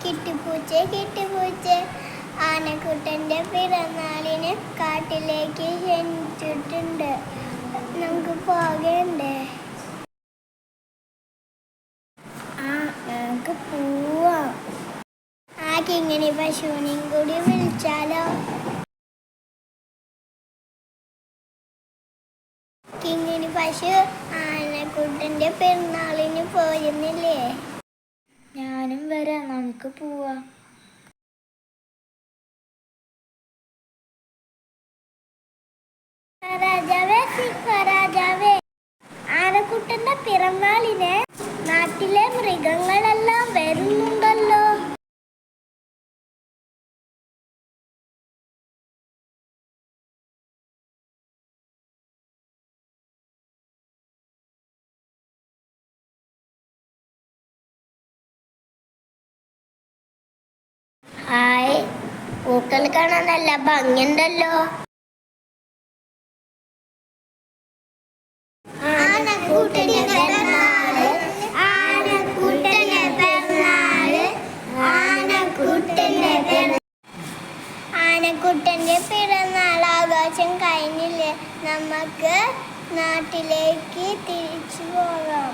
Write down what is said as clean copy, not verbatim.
കിട്ടിപ്പൂച്ചേ കിട്ടിപ്പൂച്ചേ, ആനക്കുട്ടൻ്റെ പിറന്നാളിന് കാട്ടിലേക്ക് ക്ഷണിച്ചിട്ടുണ്ട്. നമുക്ക് പോകണ്ടേ? നമുക്ക് പോവാം. കിങ്ങിണി പശുവിനെയും കൂടി വിളിച്ചാലോ? കിങ്ങിണി പശു ആനക്കുട്ടൻ്റെ പിറന്നാളിന് പോയിരുന്നില്ലേ? ഞാനും വരാം, നമുക്ക് പോവാം. രാജാവേ, ആനക്കുട്ടൻ്റെ പിറന്നാളിന് നാട്ടിലെ മൃഗങ്ങളെല്ലാം വരുന്നുണ്ടല്ലോ. ഹായ്, പൂക്കൾ കാണാൻ നല്ല ഭംഗിയുണ്ടല്ലോ. ആനക്കുട്ടൻ്റെ പിറന്നാള്, ആനക്കുട്ടൻ്റെ പിറന്നാള്, ആനക്കുട്ടൻ്റെ പിറന്നാൾ ആഘോഷം കഴിഞ്ഞില്ലേ? നമുക്ക് നാട്ടിലേക്ക് തിരിച്ചു പോകാം.